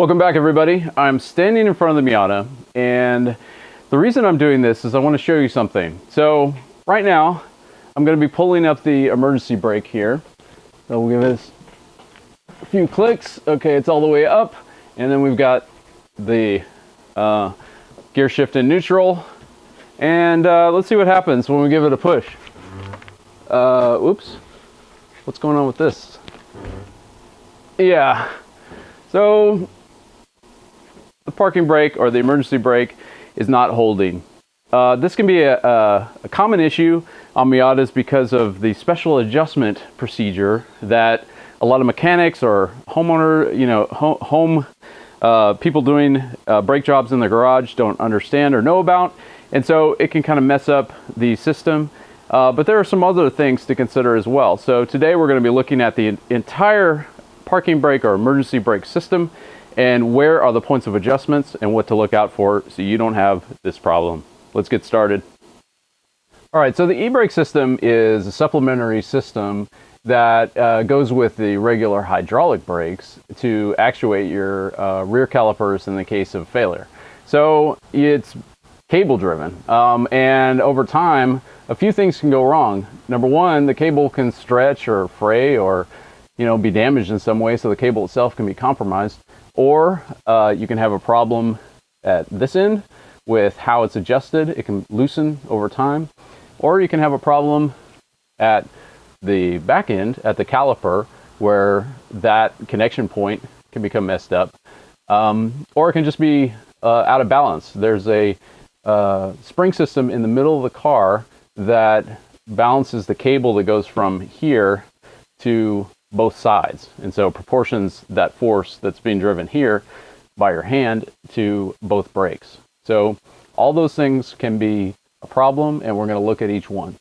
Welcome back, everybody. I'm standing in front of the Miata, and the reason I'm doing this is I want to show you something. So right now I'm going to be pulling up the emergency brake here. So we'll give this a few clicks. Okay, it's all the way up, and then we've got the gear shift in neutral, and let's see what happens when we give it a push. Oops, what's going on with this? Yeah, so the parking brake or the emergency brake is not holding. This can be a common issue on Miatas because of the special adjustment procedure that a lot of mechanics or homeowner, home people doing brake jobs in the garage don't understand or know about, and so it can kind of mess up the system. But there are some other things to consider as well. So today we're going to be looking at the entire parking brake or emergency brake system, and where are the points of adjustments and what to look out for so you don't have this problem. Let's get started. All right, so the e-brake system is a supplementary system that goes with the regular hydraulic brakes to actuate your rear calipers in the case of failure. So it's cable driven, and over time a few things can go wrong. Number one, the cable can stretch or fray or be damaged in some way, so the cable itself can be compromised. Or you can have a problem at this end with how it's adjusted. It can loosen over time. Or you can have a problem at the back end, at the caliper, where that connection point can become messed up. Or it can just be out of balance. There's a spring system in the middle of the car that balances the cable that goes from here to both sides, and so proportions that force that's being driven here by your hand to both brakes. So all those things can be a problem, and we're going to look at each one.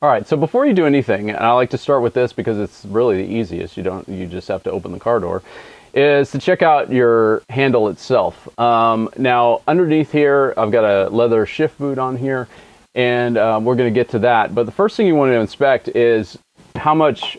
All right, so before you do anything, and I like to start with this because it's really the easiest, you just have to open the car door, is to check out your handle itself. Now underneath here I've got a leather shift boot on here, and we're going to get to that, but the first thing you want to inspect is how much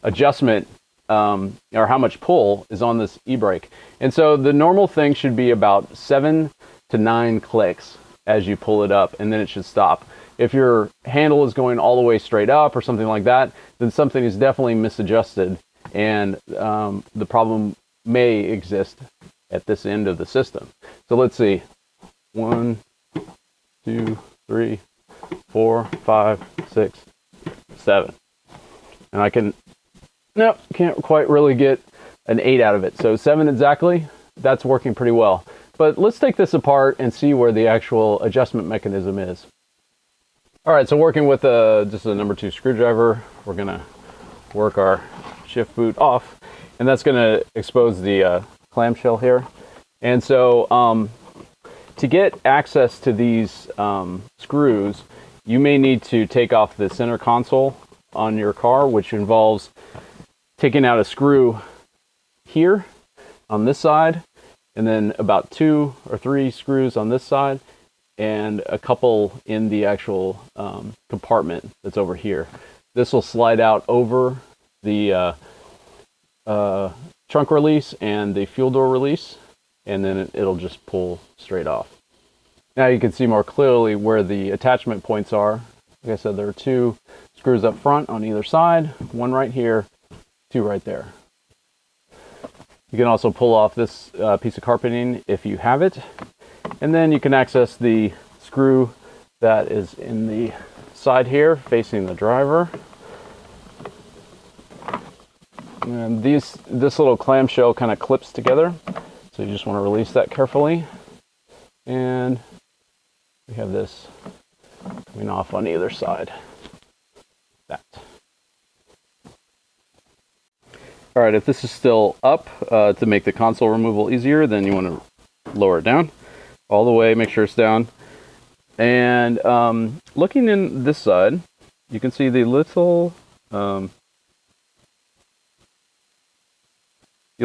adjustment or how much pull is on this e-brake. And so the normal thing should be about 7 to 9 clicks as you pull it up, and then it should stop. If your handle is going all the way straight up or something like that, then something is definitely misadjusted, and the problem may exist at this end of the system. So let's see, 1, 2, 3, 4, 5, 6, 7, and I can't quite really get an 8 out of it. So 7 exactly, that's working pretty well. But let's take this apart and see where the actual adjustment mechanism is. All right, so working with just a number 2 screwdriver, we're gonna work our shift boot off, and that's gonna expose the clamshell here. And so to get access to these screws, you may need to take off the center console on your car, which involves taking out a screw here on this side, and then about 2 or 3 screws on this side, and a couple in the actual compartment that's over here. This will slide out over the trunk release and the fuel door release, and then it'll just pull straight off. Now you can see more clearly where the attachment points are. Like I said, there are 2 screws up front on either side, 1 right here, 2 right there. You can also pull off this piece of carpeting if you have it, and then you can access the screw that is in the side here facing the driver. And this little clamshell kind of clips together, so you just want to release that carefully. And we have this coming off on either side. That. All right, if this is still up, to make the console removal easier, then you want to lower it down all the way, make sure it's down. And looking in this side, you can see the little, you'll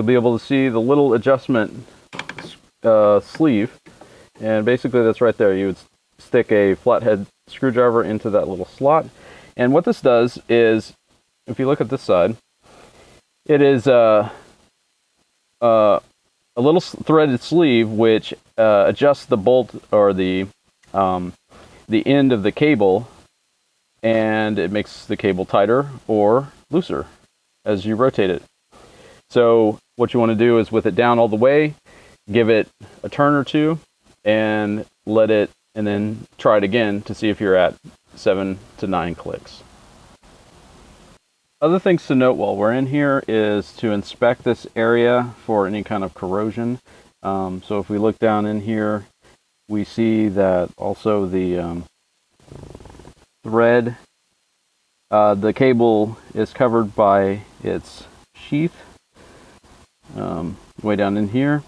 be able to see the little adjustment sleeve, and basically that's right there. You would stick a flathead screwdriver into that little slot, and what this does is, if you look at this side, it is a little threaded sleeve which adjusts the bolt or the end of the cable, and it makes the cable tighter or looser as you rotate it. So what you want to do is, with it down all the way, give it a turn or two and let it, and then try it again to see if you're at 7 to 9 clicks. Other things to note while we're in here is to inspect this area for any kind of corrosion. So if we look down in here, we see that also the thread, the cable is covered by its sheath. Way down in here,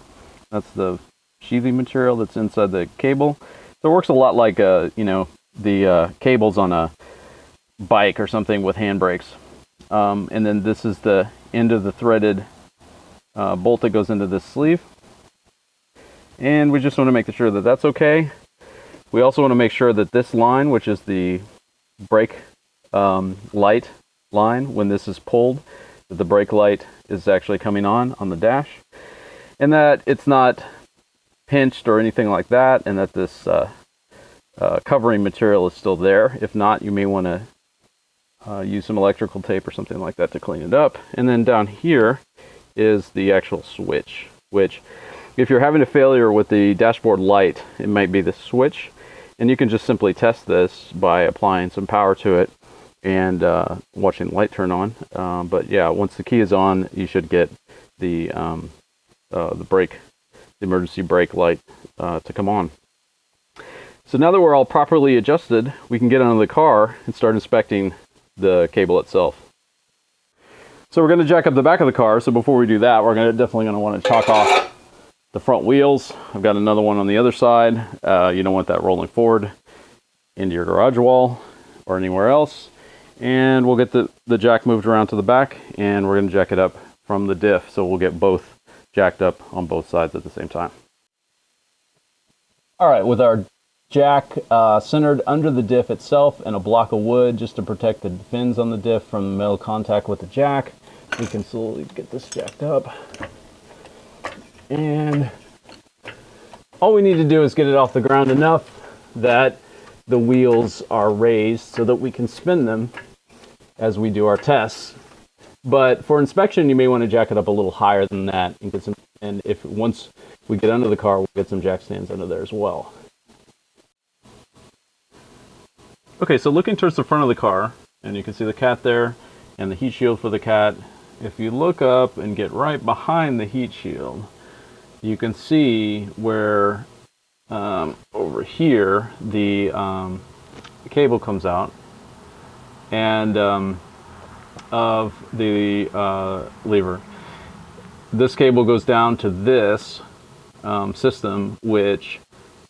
that's the sheathing material that's inside the cable. So it works a lot like the cables on a bike or something with handbrakes. And then this is the end of the threaded bolt that goes into this sleeve. And we just want to make sure that that's okay. We also want to make sure that this line, which is the brake light line, when this is pulled, that the brake light is actually coming on the dash, and that it's not pinched or anything like that, and that this covering material is still there. If not, you may want to use some electrical tape or something like that to clean it up. And then down here is the actual switch, which if you're having a failure with the dashboard light, it might be the switch, and you can just simply test this by applying some power to it and watching the light turn on. But yeah, once the key is on, you should get the brake, the emergency brake light to come on. So now that we're all properly adjusted, we can get out of the car and start inspecting the cable itself. So we're going to jack up the back of the car. So before we do that, we're definitely going to want to chalk off the front wheels. I've got another one on the other side. You don't want that rolling forward into your garage wall or anywhere else. And we'll get the jack moved around to the back, and we're going to jack it up from the diff. So we'll get both jacked up on both sides at the same time. All right, with our jack centered under the diff itself and a block of wood just to protect the fins on the diff from metal contact with the jack, we can slowly get this jacked up. And all we need to do is get it off the ground enough that the wheels are raised so that we can spin them as we do our tests. But for inspection, you may want to jack it up a little higher than that and get some, and if once we get under the car, we'll get some jack stands under there as well. Okay, so looking towards the front of the car, and you can see the cat there and the heat shield for the cat. If you look up and get right behind the heat shield, you can see where over here the cable comes out, and of the lever. This cable goes down to this system, which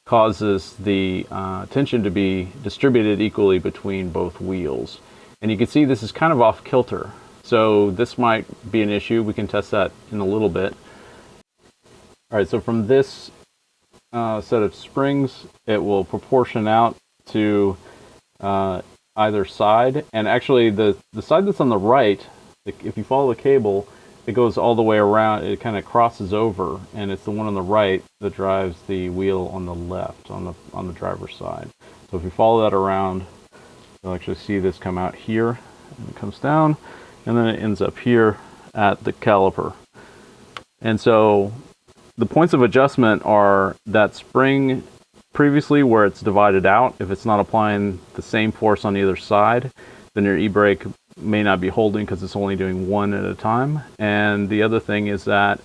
causes the tension to be distributed equally between both wheels. And you can see this is kind of off kilter. So this might be an issue. We can test that in a little bit. All right, so from this set of springs, it will proportion out to either side. And actually the side that's on the right, if you follow the cable, it goes all the way around. It kind of crosses over, and it's the one on the right that drives the wheel on the left, on the driver's side. So if you follow that around, you'll actually see this come out here, and it comes down, and then it ends up here at the caliper. And so the points of adjustment are that spring previously where it's divided out. If it's not applying the same force on either side, then your e-brake may not be holding because it's only doing one at a time. And the other thing is that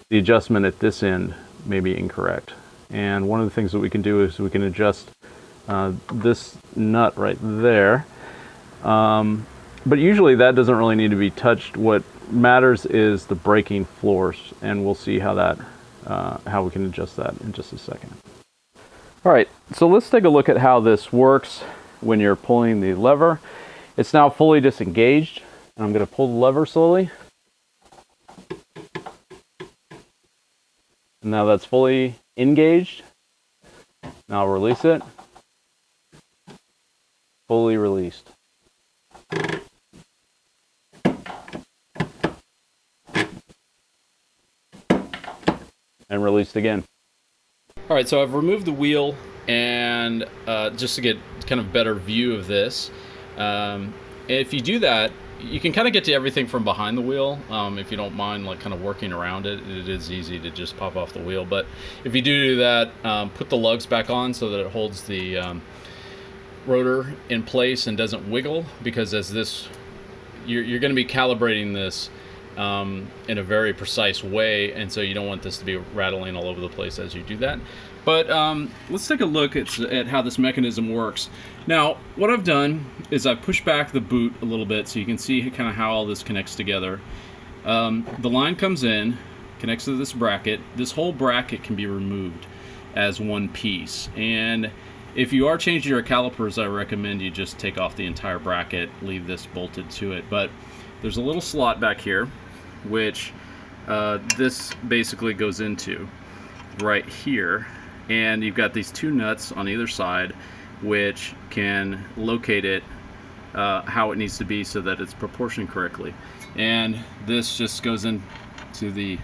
the adjustment at this end may be incorrect. And one of the things that we can do is we can adjust this nut right there. But usually that doesn't really need to be touched. What matters is the braking force, and we'll see how that how we can adjust that in just a second. All right, so let's take a look at how this works when you're pulling the lever. It's now fully disengaged, and I'm going to pull the lever slowly. And now that's fully engaged. Now I'll release it. Fully released. and released again. All right, so I've removed the wheel, and just to get kind of better view of this, if you do that, you can kind of get to everything from behind the wheel. If you don't mind like kind of working around it, it is easy to just pop off the wheel. But if you do that, put the lugs back on so that it holds the rotor in place and doesn't wiggle, because as this, you're going to be calibrating this in a very precise way, and so you don't want this to be rattling all over the place as you do that. But let's take a look at how this mechanism works. Now, what I've done is I've pushed back the boot a little bit so you can see kind of how all this connects together. The line comes in, connects to this bracket. This whole bracket can be removed as one piece. And if you are changing your calipers, I recommend you just take off the entire bracket, leave this bolted to it. But there's a little slot back here, which this basically goes into right here. And you've got these two nuts on either side, which can locate it how it needs to be so that it's proportioned correctly. And this just goes into the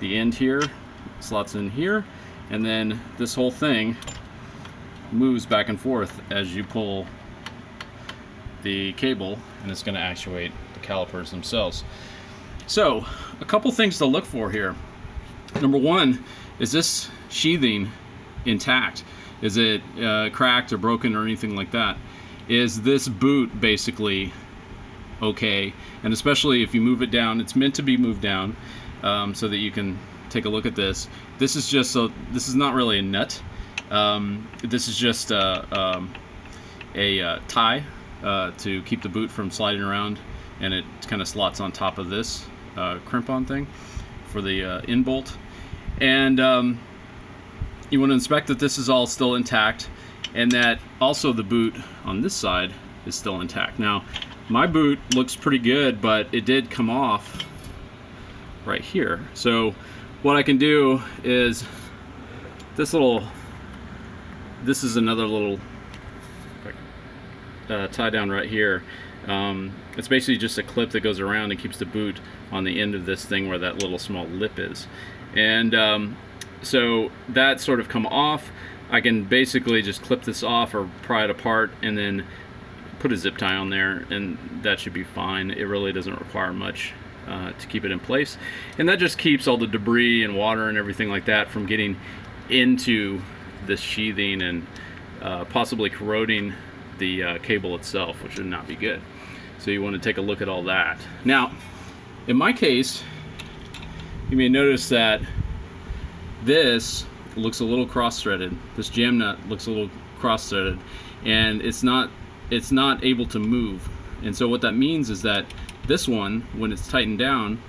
end here, slots in here, and then this whole thing moves back and forth as you pull the cable, and it's going to actuate the calipers themselves. So, a couple things to look for here. Number one, is this sheathing intact? Is it cracked or broken or anything like that? Is this boot basically okay? And especially if you move it down, it's meant to be moved down so that you can take a look at this. This is just this is not really a nut. This is just a tie to keep the boot from sliding around, and it kind of slots on top of this crimp-on thing for the in bolt. And you want to inspect that this is all still intact, and that also the boot on this side is still intact. Now, my boot looks pretty good, but it did come off right here. So what I can do is this is another little tie down right here. It's basically just a clip that goes around and keeps the boot on the end of this thing where that little small lip is. And so that sort of come off. I can basically just clip this off or pry it apart and then put a zip tie on there, and that should be fine. It really doesn't require much to keep it in place. And that just keeps all the debris and water and everything like that from getting into this sheathing and possibly corroding the cable itself, which would not be good. So you want to take a look at all that. Now, in my case, you may notice that this looks a little cross-threaded. This jam nut looks a little cross-threaded, and it's not able to move. And so what that means is that this one, when it's tightened down,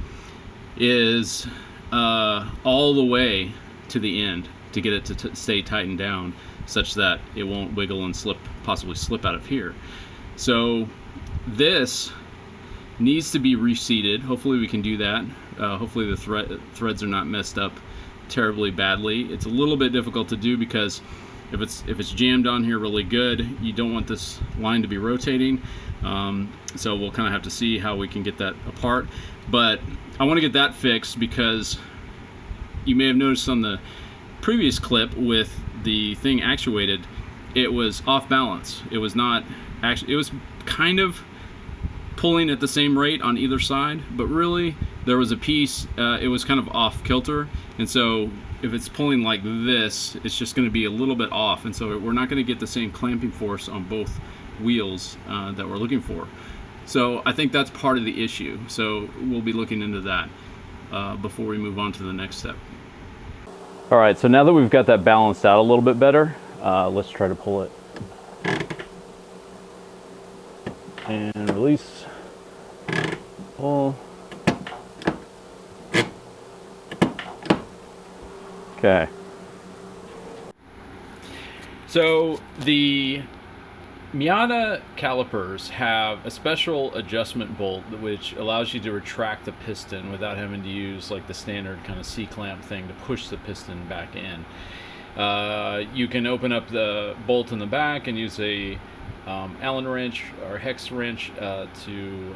is all the way to the end to get it to stay tightened down, such that it won't wiggle and possibly slip out of here. So this needs to be reseated. Hopefully we can do that. Hopefully the threads are not messed up terribly badly. It's a little bit difficult to do because if it's jammed on here really good, you don't want this line to be rotating. So we'll kind of have to see how we can get that apart. But I want to get that fixed because you may have noticed on the previous clip with the thing actuated, it was off balance. It was not actually, it was kind of pulling at the same rate on either side, but really there was a piece, it was kind of off kilter, and so if it's pulling like this, it's just going to be a little bit off, and so we're not going to get the same clamping force on both wheels that we're looking for. So I think that's part of the issue, so we'll be looking into that before we move on to the next step. All right, so now that we've got that balanced out a little bit better, let's try to pull it. And release, pull. Okay. So the Miata calipers have a special adjustment bolt which allows you to retract the piston without having to use like the standard kind of C-clamp thing to push the piston back in. You can open up the bolt in the back and use a Allen wrench or hex wrench to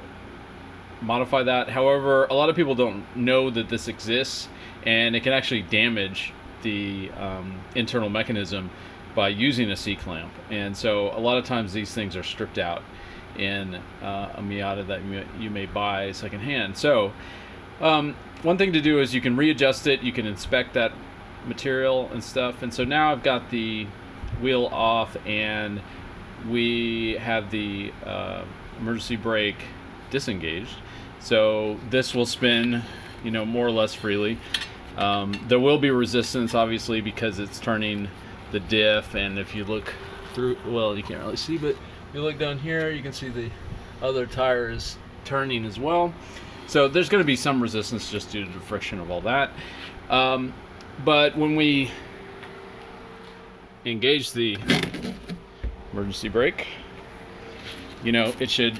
modify that. However, a lot of people don't know that this exists, and it can actually damage the internal mechanism by using a C-clamp. And so a lot of times these things are stripped out in a Miata that you may buy secondhand. So one thing to do is you can readjust it, you can inspect that material and stuff. And so now I've got the wheel off, and we have the emergency brake disengaged. So this will spin, you know, more or less freely. There will be resistance, obviously, because it's turning the diff. And if you look through, well, you can't really see, but if you look down here, you can see the other tire is turning as well. So there's going to be some resistance just due to the friction of all that. But when we engage the emergency brake, you know, it should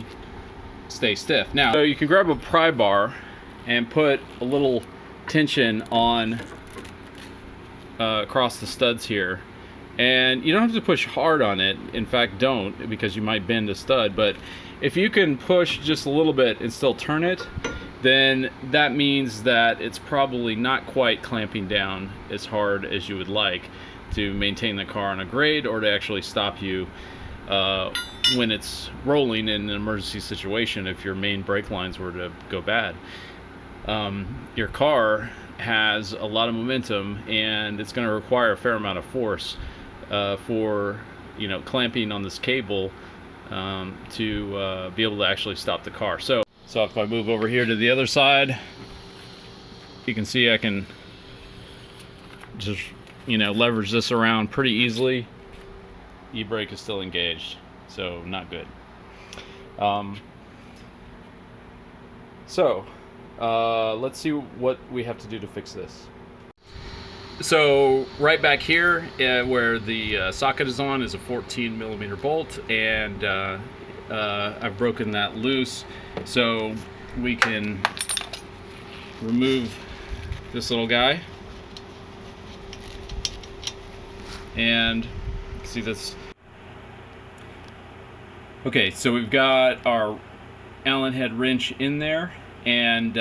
stay stiff. Now, so you can grab a pry bar and put a little tension on across the studs here, and you don't have to push hard on it. In fact, don't, because you might bend a stud. But if you can push just a little bit and still turn it, then that means that it's probably not quite clamping down as hard as you would like to maintain the car on a grade, or to actually stop you when it's rolling in an emergency situation if your main brake lines were to go bad. Your car has a lot of momentum, and it's going to require a fair amount of force for, you know, clamping on this cable to be able to actually stop the car. So if I move over here to the other side, you can see I can just, you know, leverage this around pretty easily. E-brake is still engaged, so not good. Let's see what we have to do to fix this. So right back here where the socket is on is a 14mm bolt, and I've broken that loose, so we can remove this little guy. And see this. Okay, so we've got our Allen head wrench in there, and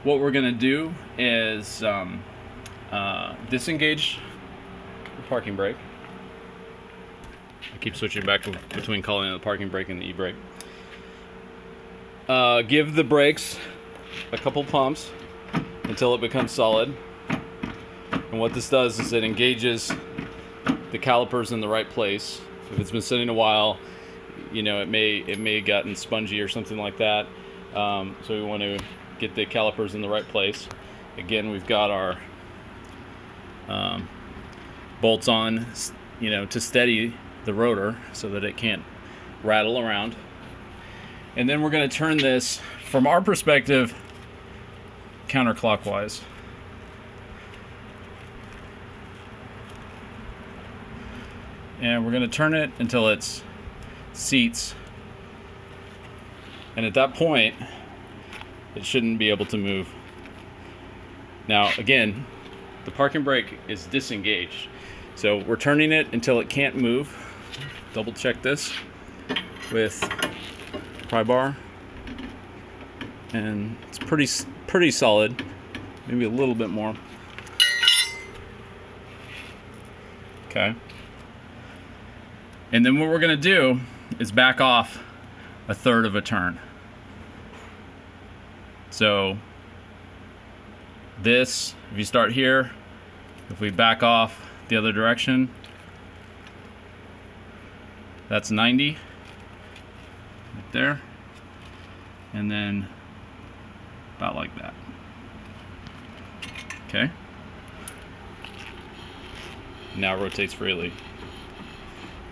what we're gonna do is disengage the parking brake. I keep switching back between calling it the parking brake and the e-brake. Give the brakes a couple pumps until it becomes solid. And what this does is it engages the calipers in the right place. If it's been sitting a while, you know, it may have gotten spongy or something like that. So we want to get the calipers in the right place. Again, we've got our bolts on, you know, to steady the rotor so that it can't rattle around. And then we're going to turn this, from our perspective, counterclockwise. And we're going to turn it until it seats. And at that point, it shouldn't be able to move. Now, again, the parking brake is disengaged. So we're turning it until it can't move. Double check this with pry bar. And it's pretty solid. Maybe a little bit more. Okay. And then what we're going to do is back off a third of a turn. So this, if you start here, if we back off the other direction, that's 90 right there, and then about like that. Okay. Now it rotates freely.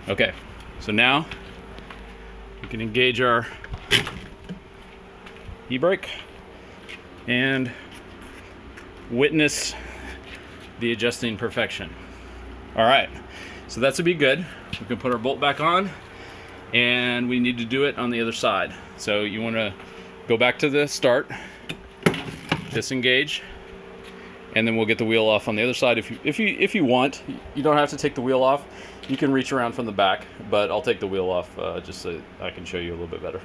Okay, so now we can engage our e-brake and witness the adjusting perfection. All right, so that should be good. We can put our bolt back on, and we need to do it on the other side. So you want to go back to the start, disengage, and then we'll get the wheel off on the other side. If you want, you don't have to take the wheel off. You can reach around from the back, but I'll take the wheel off just so I can show you a little bit better.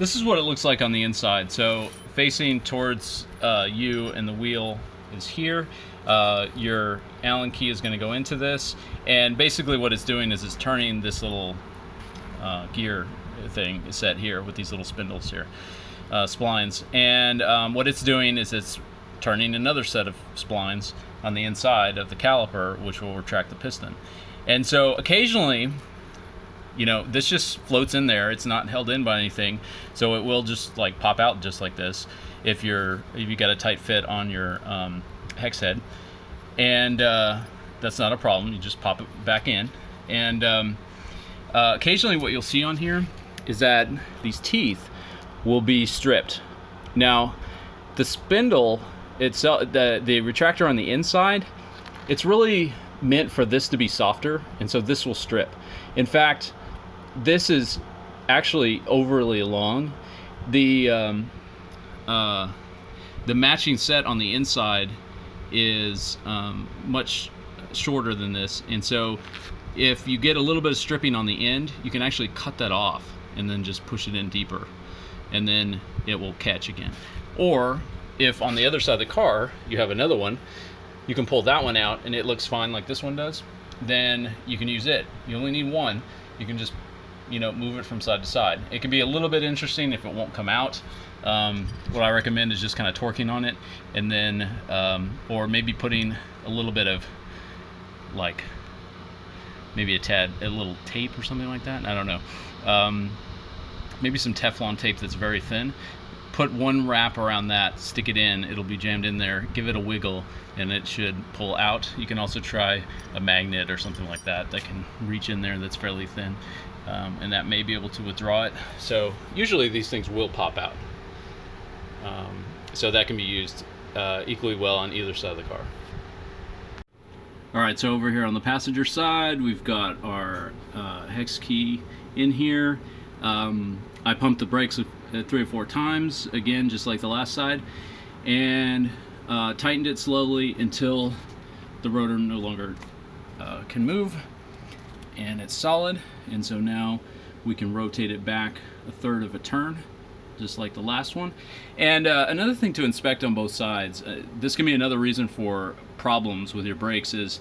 this is what it looks like on the inside. So facing towards you, and the wheel is here. Your Allen key is going to go into this, and basically what it's doing is it's turning this little gear thing set here with these little spindles here, splines, and what it's doing is it's turning another set of splines on the inside of the caliper, which will retract the piston. And so occasionally, you know, this just floats in there. It's not held in by anything, so it will just like pop out just like this if you got a tight fit on your hex head, and that's not a problem. You just pop it back in. And occasionally what you'll see on here is that these teeth will be stripped. Now the spindle itself, the retractor on the inside, it's really meant for this to be softer, and so this will strip. In fact, this is actually overly long. The matching set on the inside is much shorter than this, and so if you get a little bit of stripping on the end, you can actually cut that off and then just push it in deeper, and then it will catch again. Or if on the other side of the car you have another one, you can pull that one out and it looks fine like this one does, then you can use it. You only need one. You can just, you know, move it from side to side. It can be a little bit interesting if it won't come out. What I recommend is just kind of torquing on it, and then or maybe putting a little bit of, like, maybe a little tape or something like that. I don't know. Maybe some Teflon tape that's very thin. Put one wrap around that, stick it in, it'll be jammed in there, give it a wiggle, and it should pull out. You can also try a magnet or something like that that can reach in there, that's fairly thin, and that may be able to withdraw it. So usually these things will pop out. So that can be used equally well on either side of the car. Alright, so over here on the passenger side, we've got our hex key in here. I pumped the brakes 3 or 4 times, again, just like the last side, and tightened it slowly until the rotor no longer can move, and it's solid. And so now we can rotate it back 1/3 of a turn, just like the last one. And another thing to inspect on both sides, this can be another reason for problems with your brakes, is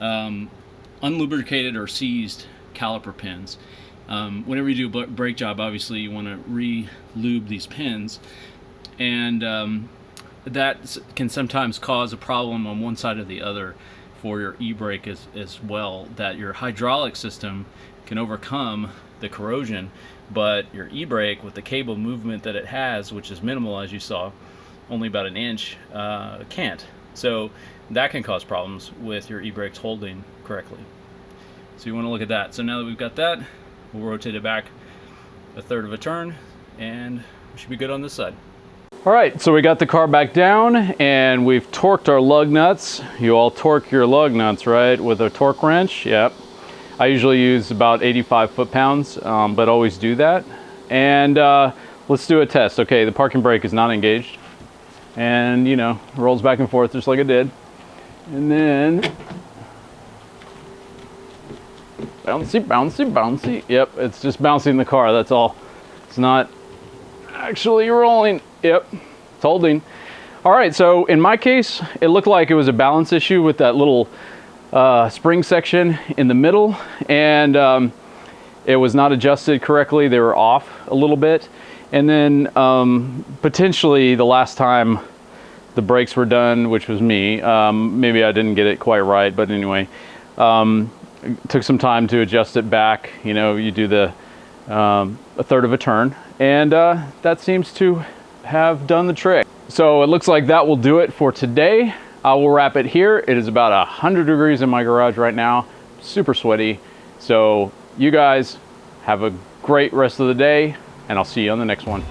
unlubricated or seized caliper pins. Whenever you do a brake job, obviously you want to re-lube these pins, and that can sometimes cause a problem on one side or the other for your e-brake as well, that your hydraulic system can overcome the corrosion, but your e-brake, with the cable movement that it has, which is minimal as you saw, only about 1 inch, can't. So that can cause problems with your e-brakes holding correctly. So you want to look at that. So now that we've got that, we'll rotate it back 1/3 of a turn, and we should be good on this side. All right, so we got the car back down, and we've torqued our lug nuts. You all torque your lug nuts, right, with a torque wrench? Yep. I usually use about 85 foot-pounds, but always do that. And let's do a test. Okay, the parking brake is not engaged, and, you know, rolls back and forth just like it did. And then bouncy, bouncy, bouncy. Yep, it's just bouncing the car, that's all. It's not actually rolling. Yep, it's holding. All right, so in my case, it looked like it was a balance issue with that little spring section in the middle, and it was not adjusted correctly. They were off a little bit. And then potentially the last time the brakes were done, which was me, maybe I didn't get it quite right, but anyway, it took some time to adjust it back. You know, you do the 1/3 of a turn, and that seems to have done the trick. So it looks like that will do it for today. I will wrap it here. It is about 100 degrees in my garage right now, super sweaty. So you guys have a great rest of the day, and I'll see you on the next one.